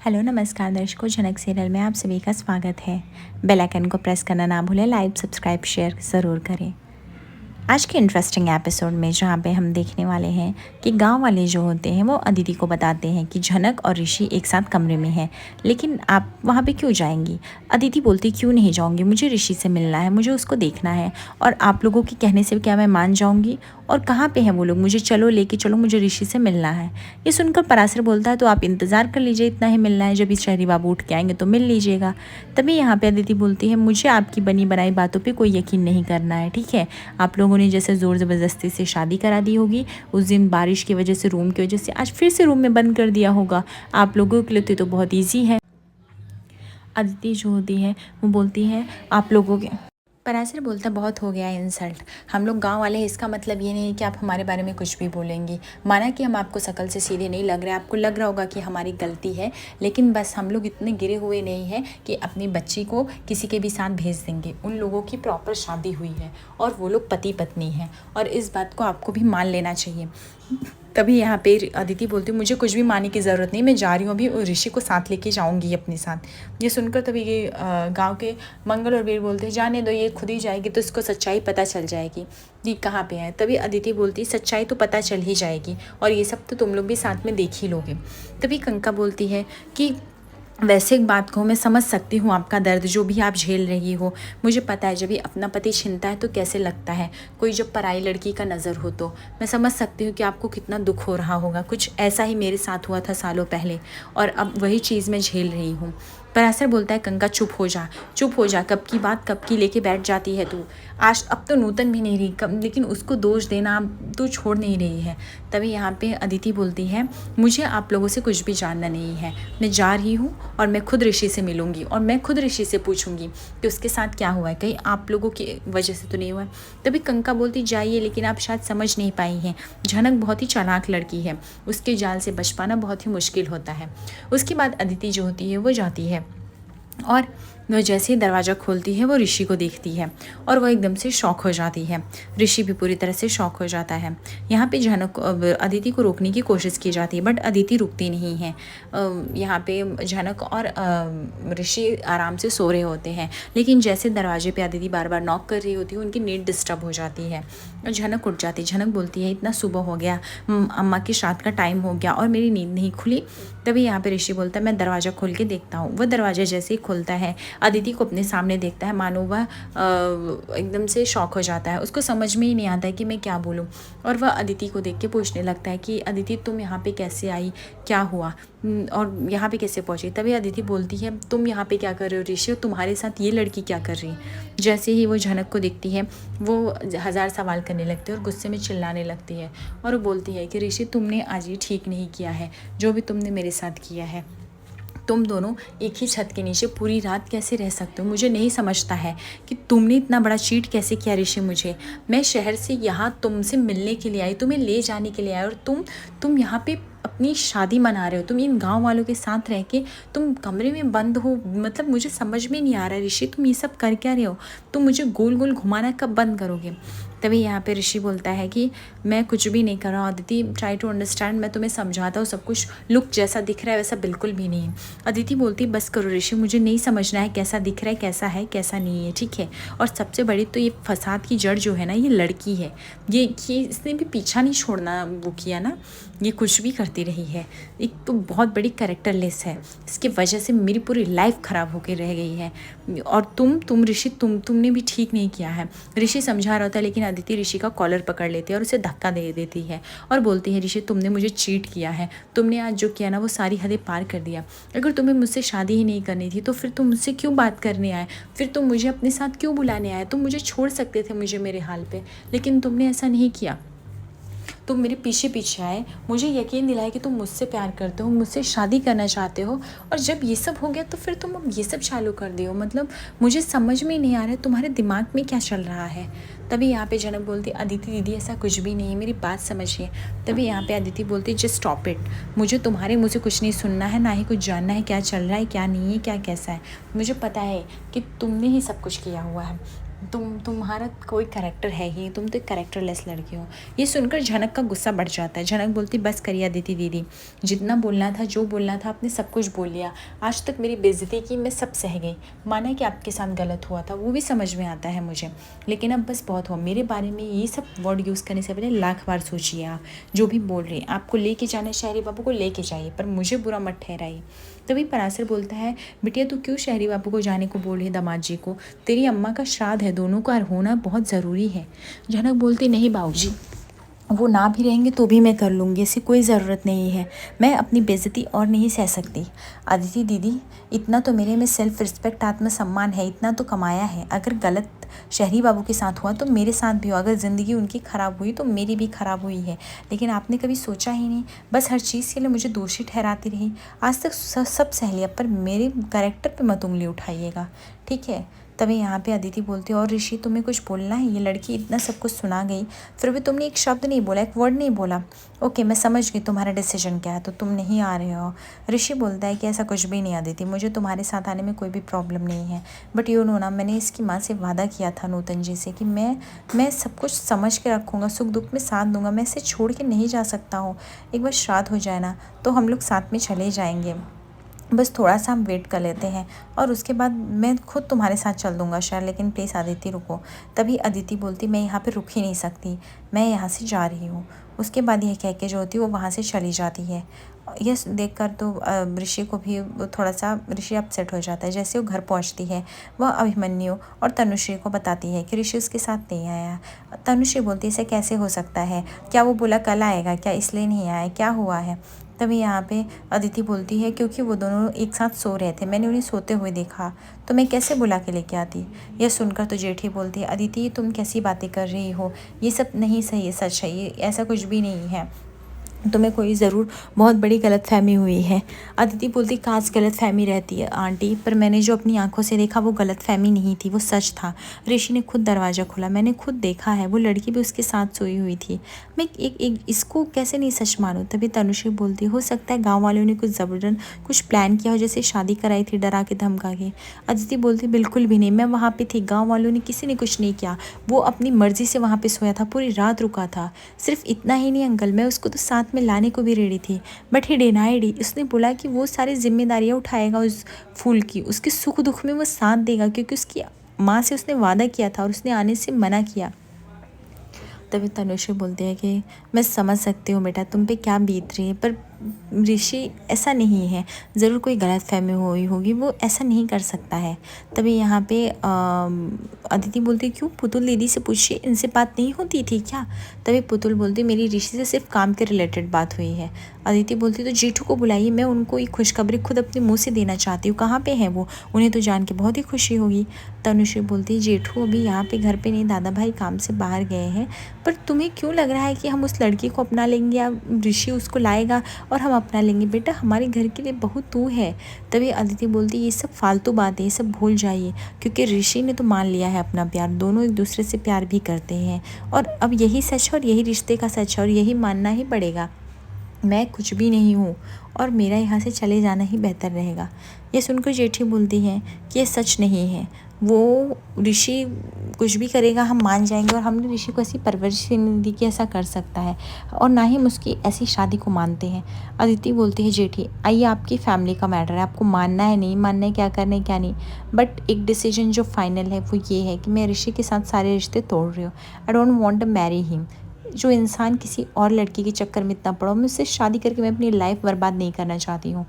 Hello नमस्कार दर्शकों, झनक सीरियल में आप सभी का स्वागत है। बेल आइकन को प्रेस करना ना भूलें, लाइक सब्सक्राइब शेयर ज़रूर करें। आज के इंटरेस्टिंग एपिसोड में जहाँ पे हम देखने वाले हैं कि गांव वाले जो होते हैं वो अदिति को बताते हैं कि झनक और ऋषि एक साथ कमरे में हैं, लेकिन आप वहाँ पे क्यों जाएंगी। अदिति बोलती क्यों नहीं जाऊँगी, मुझे ऋषि से मिलना है, मुझे उसको देखना है और आप लोगों के कहने से क्या मैं मान जाऊँगी। और कहाँ पे हैं वो लोग, मुझे चलो लेके चलो, मुझे ऋषि से मिलना है। ये सुनकर पराशर बोलता है तो आप इंतज़ार कर लीजिए, इतना ही मिलना है, जब इस शहरी बाबू उठ के आएंगे तो मिल लीजिएगा। तभी यहाँ पे अदिति बोलती है मुझे आपकी बनी बनाई बातों पे कोई यकीन नहीं करना है, ठीक है। आप लोगों ने जैसे ज़ोर ज़बरदस्ती से शादी करा दी होगी, उस दिन बारिश की वजह से, रूम की वजह से आज फिर से रूम में बंद कर दिया होगा। आप लोगों के लिए तो बहुत ईजी है। अदिति जो होती है वो बोलती है आप लोगों के, पराशर बोलता बहुत हो गया इंसल्ट, हम लोग गांव वाले हैं, इसका मतलब ये नहीं है कि आप हमारे बारे में कुछ भी बोलेंगी। माना कि हम आपको शकल से सीधे नहीं लग रहे, आपको लग रहा होगा कि हमारी गलती है, लेकिन बस हम लोग इतने गिरे हुए नहीं हैं कि अपनी बच्ची को किसी के भी साथ भेज देंगे। उन लोगों की प्रॉपर शादी हुई है और वो लोग पति पत्नी हैं, और इस बात को आपको भी मान लेना चाहिए। तभी यहाँ पे अदिति बोलती मुझे कुछ भी मानने की ज़रूरत नहीं, मैं जा रही हूँ अभी, और ऋषि को साथ लेके जाऊँगी अपने साथ। ये सुनकर तभी ये गांव के मंगल और वीर बोलते हैं जाने दो, ये खुद ही जाएगी तो इसको सच्चाई पता चल जाएगी कि कहाँ पे है। तभी अदिति बोलती सच्चाई तो पता चल ही जाएगी और ये सब तो तुम लोग भी साथ में देख ही लोगे। तभी कंका बोलती है कि वैसे एक बात को मैं समझ सकती हूँ, आपका दर्द जो भी आप झेल रही हो, मुझे पता है जब ये अपना पति छीनता है तो कैसे लगता है, कोई जब पराई लड़की का नज़र हो तो मैं समझ सकती हूँ कि आपको कितना दुख हो रहा होगा। कुछ ऐसा ही मेरे साथ हुआ था सालों पहले और अब वही चीज़ मैं झेल रही हूँ। पराशर बोलता है कंका चुप हो जा, चुप हो जा, कब की बात कब की लेके बैठ जाती है तू। आज अब तो नूतन भी नहीं रही कब, लेकिन उसको दोष देना तू छोड़ नहीं रही है। तभी यहाँ पे अदिति बोलती है मुझे आप लोगों से कुछ भी जानना नहीं है, मैं जा रही हूँ और मैं खुद ऋषि से मिलूंगी और मैं खुद ऋषि से पूछूंगी कि उसके साथ क्या हुआ है, कहीं आप लोगों की वजह से तो नहीं हुआ है। तभी कंका बोलती जाइए, लेकिन आप शायद समझ नहीं पाई हैं, झनक बहुत ही चालाक लड़की है, उसके जाल से बच पाना बहुत ही मुश्किल होता है। उसके बाद अदिति जो होती है वो जाती है और वह जैसे ही दरवाज़ा खोलती है वो ऋषि को देखती है और वह एकदम से शॉक हो जाती है। ऋषि भी पूरी तरह से शॉक हो जाता है। यहाँ पे झनक अदिति को रोकने की कोशिश की जाती है, बट अदिति रुकती नहीं है। यहाँ पे झनक और ऋषि आराम से सो रहे होते हैं, लेकिन जैसे दरवाजे पे अदिति बार बार नॉक कर रही होती है उनकी नींद डिस्टर्ब हो जाती है और झनक उठ जाती है। झनक बोलती है इतना सुबह हो गया, अम्मा की श्राद्ध का टाइम हो गया और मेरी नींद नहीं खुली। तभी यहाँ पे ऋषि बोलता है मैं दरवाज़ा खोल के देखता हूँ। वह दरवाज़ा जैसे ही खुलता है अदिति को अपने सामने देखता है, मानो वह एकदम से शॉक हो जाता है, उसको समझ में ही नहीं आता है कि मैं क्या बोलूँ। और वह अदिति को देख के पूछने लगता है कि अदिति तुम यहाँ पे कैसे आई, क्या हुआ और यहाँ पे कैसे पहुँची। तभी अदिति बोलती है तुम यहाँ पे क्या कर रहे हो ऋषि, तुम्हारे साथ ये लड़की क्या कर रही है। जैसे ही वो झनक को देखती है वो 1000 सवाल करने लगती है और गुस्से में चिल्लाने लगती है और वो बोलती है कि ऋषि तुमने आज ये ठीक नहीं किया है, जो भी तुमने मेरे साथ किया है। तुम दोनों एक ही छत के नीचे पूरी रात कैसे रह सकते हो, मुझे नहीं समझता है कि तुमने इतना बड़ा चीट कैसे किया ऋषि मुझे। मैं शहर से यहाँ तुमसे मिलने के लिए आई, तुम्हें ले जाने के लिए आई और तुम यहाँ पे अपनी शादी मना रहे हो, तुम इन गांव वालों के साथ रह के तुम कमरे में बंद हो। मतलब मुझे समझ में नहीं आ रहा ऋषि, तुम ये सब कर क्या रहे हो, तुम मुझे गोल गोल घुमाना कब बंद करोगे। तभी यहाँ पे ऋषि बोलता है कि मैं कुछ भी नहीं कर रहा हूँ अदिति, ट्राई टू अंडरस्टैंड, मैं तुम्हें समझाता हूँ, सब कुछ लुक जैसा दिख रहा है वैसा बिल्कुल भी नहीं है। अदिति बोलती बस करो ऋषि, मुझे नहीं समझना है कैसा दिख रहा है कैसा नहीं है, ठीक है। और सबसे बड़ी तो ये फसाद की जड़ जो है ना, ये लड़की है, ये इसने भी पीछा नहीं छोड़ना वो किया ना, ये कुछ भी करती रही है। एक तो बहुत बड़ी कैरेक्टरलेस है, इसकी वजह से मेरी पूरी लाइफ ख़राब होकर रह गई है। और तुम ऋषि तुमने भी ठीक नहीं किया है। ऋषि समझा रहा होता है, लेकिन अदिति ऋषि का कॉलर पकड़ लेती है और उसे धक्का दे देती है और बोलती है ऋषि तुमने मुझे चीट किया है, तुमने आज जो किया ना वो सारी हदें पार कर दिया। अगर तुम्हें मुझसे शादी ही नहीं करनी थी तो फिर तुम मुझसे क्यों बात करने आए, फिर तुम मुझे अपने साथ क्यों बुलाने आए। तुम मुझे छोड़ सकते थे मुझे मेरे हाल पे, लेकिन तुमने ऐसा नहीं किया। तुम मेरे पीछे पीछे आए, मुझे यकीन दिलाया कि तुम मुझसे प्यार करते हो, मुझसे शादी करना चाहते हो, और जब ये सब हो गया तो फिर तुम अब ये सब चालू कर दियो। मतलब मुझे समझ में नहीं आ रहा है तुम्हारे दिमाग में क्या चल रहा है। तभी यहाँ पे जनक बोलती अदिति दीदी ऐसा कुछ भी नहीं है, मेरी बात समझिए। तभी यहाँ पे अदिति बोलती जस्ट स्टॉप इट, मुझे तुम्हारे मुझे कुछ नहीं सुनना है, ना ही कुछ जानना है क्या चल रहा है क्या नहीं है क्या कैसा है। मुझे पता है कि तुमने ही सब कुछ किया हुआ है, तुम्हारा कोई कैरेक्टर है ही, तुम तो एक कैरेक्टरलेस लड़की हो। ये सुनकर झनक का गुस्सा बढ़ जाता है। झनक बोलती, बस करिए अदिति दीदी, जितना बोलना था, जो बोलना था आपने सब कुछ बोल लिया। आज तक मेरी बेइज्जती की, मैं सब सह गई। माना कि आपके साथ गलत हुआ था, वो भी समझ में आता है मुझे, लेकिन अब बस बहुत हुआ। मेरे बारे में ये सब वर्ड यूज़ करने से पहले लाख बार सोचिए। आप जो भी बोल रहे हैं, आपको लेके जाना शहरी बाबू को लेके जाइए, पर मुझे बुरा मत ठहराइए। तभी पराशर बोलता है, बिटिया तू क्यों शहरी बाबू को जाने को बोल रही है दामाद जी को? तेरी अम्मा का श्राद्ध है, दोनों का होना बहुत ज़रूरी है। झनक बोलती, नहीं बाबूजी, वो ना भी रहेंगे तो भी मैं कर लूँगी, ऐसी कोई ज़रूरत नहीं है। मैं अपनी बेइज्जती और नहीं सह सकती। अदिति दीदी, इतना तो मेरे में सेल्फ रिस्पेक्ट, आत्मसम्मान है, इतना तो कमाया है। अगर गलत शहरी बाबू के साथ हुआ तो मेरे साथ भी हो। अगर ज़िंदगी उनकी ख़राब हुई तो मेरी भी ख़राब हुई है, लेकिन आपने कभी सोचा ही नहीं। बस हर चीज़ के लिए मुझे दोषी ठहराती रही। आज तक सब सह लिया, पर मेरे कैरेक्टर पे मत उंगली उठाइएगा, ठीक है? तभी यहाँ पे अदिति बोलती है, और ऋषि तुम्हें कुछ बोलना है? ये लड़की इतना सब कुछ सुना गई, फिर भी तुमने एक शब्द नहीं बोला, एक वर्ड नहीं बोला। ओके, मैं समझ गई तुम्हारा डिसीजन क्या है, तो तुम नहीं आ रहे हो। ऋषि बोलता है कि ऐसा कुछ भी नहीं अदिति, मुझे तुम्हारे साथ आने में कोई भी प्रॉब्लम नहीं है। बट यू नो ना, मैंने इसकी माँ से वादा किया था नूतन जी से कि मैं सब कुछ समझ के रखूँगा, सुख दुख में साथ दूंगा। मैं इसे छोड़ के नहीं जा सकता हूँ। एक बार श्राद्ध हो जाए ना तो हम लोग साथ में चले जाएंगे। बस थोड़ा सा हम वेट कर लेते हैं और उसके बाद मैं खुद तुम्हारे साथ चल दूँगा शहर, लेकिन प्लीज़ अदिति रुको। तभी अदिति बोलती, मैं यहाँ पे रुक ही नहीं सकती, मैं यहाँ से जा रही हूँ। उसके बाद यह कह के जो होती है वो वहाँ से चली जाती है। यह देखकर तो ऋषि को भी थोड़ा सा, ऋषि अपसेट हो जाता है। जैसे वो घर पहुँचती है, वह अभिमन्यु और तनुश्री को बताती है कि ऋषि उसके साथ नहीं आया। तनुश्री बोलती है, ऐसे कैसे हो सकता है? क्या वो बोला कल आएगा? क्या इसलिए नहीं आया? क्या हुआ है? तभी यहाँ पे अदिति बोलती है, क्योंकि वो दोनों एक साथ सो रहे थे, मैंने उन्हें सोते हुए देखा, तो मैं कैसे बुला के लेके आती। यह सुनकर तो जेठी बोलती है, अदिति तुम कैसी बातें कर रही हो? ये सब नहीं सही है, सच है ये, ऐसा कुछ भी नहीं है। तुम्हें कोई ज़रूर बहुत बड़ी गलतफहमी हुई है। अदिति बोलती, काश गलतफहमी रहती है आंटी, पर मैंने जो अपनी आंखों से देखा वो गलतफहमी नहीं थी, वो सच था। ऋषि ने खुद दरवाज़ा खोला, मैंने खुद देखा है, वो लड़की भी उसके साथ सोई हुई थी। मैं एक इसको कैसे नहीं सच मानूँ? तभी तनुश्री बोलती, हो सकता है गाँव वालों ने कुछ ज़बरदस्त कुछ प्लान किया हो, जैसे शादी कराई थी डरा के धमका के। अदिति बोलती, बिल्कुल भी नहीं, मैं वहाँ पर थी, गाँव वालों ने किसी ने कुछ नहीं किया, वो अपनी मर्ज़ी से वहाँ पर सोया था, पूरी रात रुका था। सिर्फ इतना ही नहीं अंकल, मैं उसको तो साथ में लाने को भी रेडी थी, बट ही डिनाइड। उसने बोला कि वो सारी जिम्मेदारियां उठाएगा उस फूल की, उसके सुख दुख में वो साथ देगा, क्योंकि उसकी माँ से उसने वादा किया था और उसने आने से मना किया। तभी तनुश्री बोलती है कि मैं समझ सकती हूँ बेटा तुम पे क्या बीत रही है, पर ऋषि ऐसा नहीं है, ज़रूर कोई गलतफहमी हुई होगी, वो ऐसा नहीं कर सकता है। तभी यहाँ पे अदिति बोलती, क्यों पुतुल दीदी से पूछिए, इनसे बात नहीं होती थी क्या? तभी पुतुल बोलती, मेरी ऋषि से सिर्फ काम के रिलेटेड बात हुई है। अदिति बोलती, तो जेठू को बुलाइए, मैं उनको ये खुशखबरी खुद अपने मुँह से देना चाहती हूँ। कहाँ पे हैं वो? उन्हें तो जान के बहुत ही खुशी होगी। तनुश्री बोलती, जेठू अभी यहाँ पे घर पे नहीं, दादा भाई काम से बाहर गए हैं। पर तुम्हें क्यों लग रहा है कि हम उस लड़की को अपना लेंगे या ऋषि उसको लाएगा और हम अपना लेंगे? बेटा हमारे घर के लिए बहू तू है। तभी अदिति बोलती, ये सब फालतू बात है, ये सब भूल जाइए, क्योंकि ऋषि ने तो मान लिया है अपना प्यार, दोनों एक दूसरे से प्यार भी करते हैं, और अब यही सच है और यही रिश्ते का सच है और यही मानना ही पड़ेगा। मैं कुछ भी नहीं हूँ और मेरा यहाँ से चले जाना ही बेहतर रहेगा। ये सुनकर जेठी बोलती है कि ये सच नहीं है, वो ऋषि कुछ भी करेगा हम मान जाएंगे, और हमने ऋषि को ऐसी परवरिश नहीं दी कि ऐसा कर सकता है, और ना ही हम उसकी ऐसी शादी को मानते हैं। अदिति बोलती है, जेठी आइए आपकी फैमिली का मैटर है, आपको मानना है नहीं मानना है, क्या करना है क्या नहीं, बट एक डिसीजन जो फाइनल है वो ये है कि मैं ऋषि के साथ सारे रिश्ते तोड़ रही हूँ। I don't want to marry him. जो इंसान किसी और लड़की के चक्कर में इतना पड़ा, मैं उससे शादी करके मैं अपनी लाइफ बर्बाद नहीं करना चाहती हूँ।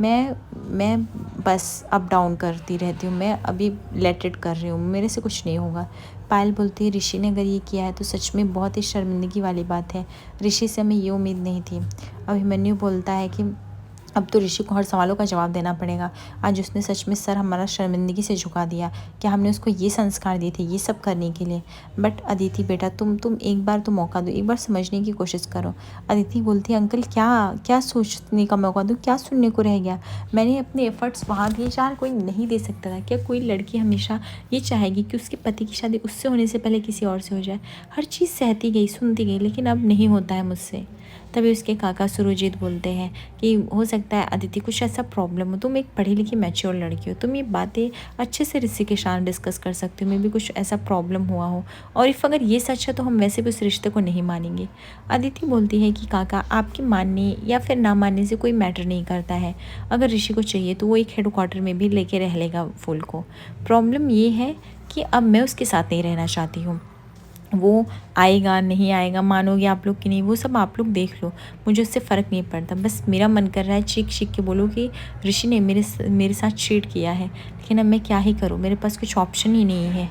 मैं बस अप डाउन करती रहती हूँ, मैं अभी लेट इट कर रही हूँ, मेरे से कुछ नहीं होगा। पायल बोलती है, ऋषि ने अगर ये किया है तो सच में बहुत ही शर्मिंदगी वाली बात है, ऋषि से हमें ये उम्मीद नहीं थी। अभिमन्यु बोलता है कि अब तो ऋषि को हर सवालों का जवाब देना पड़ेगा, आज उसने सच में सर हमारा शर्मिंदगी से झुका दिया, क्या हमने उसको ये संस्कार दिए थे ये सब करने के लिए? बट अदिति बेटा तुम एक बार तो मौका दो, एक बार समझने की कोशिश करो। अदिति बोलती है, अंकल क्या क्या सोचने का मौका दूँ, क्या सुनने को रह गया? मैंने अपने एफर्ट्स वहाँ दिए जहाँ कोई नहीं दे सकता था। क्या कोई लड़की हमेशा ये चाहेगी कि उसके पति की शादी उससे होने से पहले किसी और से हो जाए? हर चीज़ सहती गई, सुनती गई, लेकिन अब नहीं होता है मुझसे। तभी उसके काका सुरजीत बोलते हैं कि हो सकता है अदिति कुछ ऐसा प्रॉब्लम हो, तुम एक पढ़ी लिखी मैच्योर लड़की हो, तुम ये बातें अच्छे से ऋषि के साथ डिस्कस कर सकते हो, मे भी कुछ ऐसा प्रॉब्लम हुआ हो, और इफ़ अगर ये सच है तो हम वैसे भी उस रिश्ते को नहीं मानेंगे। अदिति बोलती है कि काका आपके मानने या फिर ना मानने से कोई मैटर नहीं करता है, अगर ऋषि को चाहिए तो वो एक हेड क्वार्टर में भी लेके रह लेगा फूल को। प्रॉब्लम ये है कि अब मैं उसके साथ नहीं रहना चाहती हूँ। वो आएगा नहीं आएगा, मानोगे आप लोग कि नहीं, वो सब आप लोग देख लो, मुझे उससे फ़र्क नहीं पड़ता। बस मेरा मन कर रहा है चीख चीख के बोलो कि ऋषि ने मेरे साथ चीट किया है, लेकिन अब मैं क्या ही करूँ, मेरे पास कुछ ऑप्शन ही नहीं है।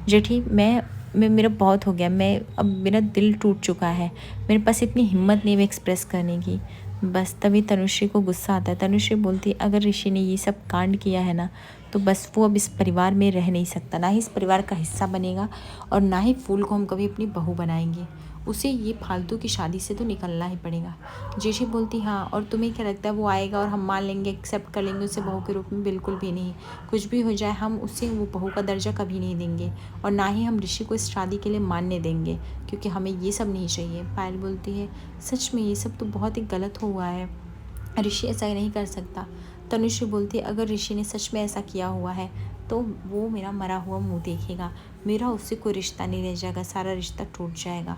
जेठी मैं मेरा बहुत हो गया, मैं अब मेरा दिल टूट चुका है, मेरे पास इतनी हिम्मत नहीं है एक्सप्रेस करने की। बस तभी तनुश्री को गुस्सा आता है। तनुश्री बोलती है अगर ऋषि ने ये सब कांड किया है ना, तो बस वो अब इस परिवार में रह नहीं सकता, ना ही इस परिवार का हिस्सा बनेगा और ना ही फूल को हम कभी अपनी बहू बनाएंगे। उसे ये फालतू की शादी से तो निकलना ही पड़ेगा। जेठी बोलती हाँ, और तुम्हें क्या लगता है वो आएगा और हम मान लेंगे, एक्सेप्ट कर लेंगे उसे बहू के रूप में? बिल्कुल भी नहीं। कुछ भी हो जाए हम उसे वो बहू का दर्जा कभी नहीं देंगे, और ना ही हम ऋषि को इस शादी के लिए मानने देंगे, क्योंकि हमें ये सब नहीं चाहिए। पायल बोलती है सच में ये सब तो बहुत ही गलत हुआ है, ऋषि ऐसा नहीं कर सकता। तनुश्री बोलती है अगर ऋषि ने सच में ऐसा किया हुआ है तो वो मेरा मरा हुआ मुंह देखेगा, मेरा उससे कोई रिश्ता नहीं रह जाएगा, सारा रिश्ता टूट जाएगा।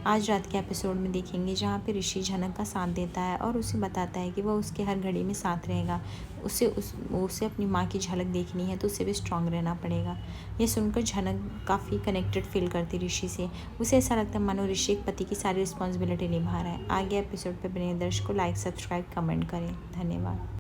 आज रात के एपिसोड में देखेंगे जहाँ पे ऋषि झनक का साथ देता है और उसे बताता है कि वह उसके हर घड़ी में साथ रहेगा। उसे अपनी माँ की झलक देखनी है तो उसे भी स्ट्रांग रहना पड़ेगा। ये सुनकर झनक काफ़ी कनेक्टेड फील करती ऋषि से। उसे ऐसा लगता है मानो ऋषि एक पति की सारी रिस्पॉन्सिबिलिटी निभा रहा है। आगे एपिसोड पर बने दर्शकों लाइक सब्सक्राइब कमेंट करें। धन्यवाद।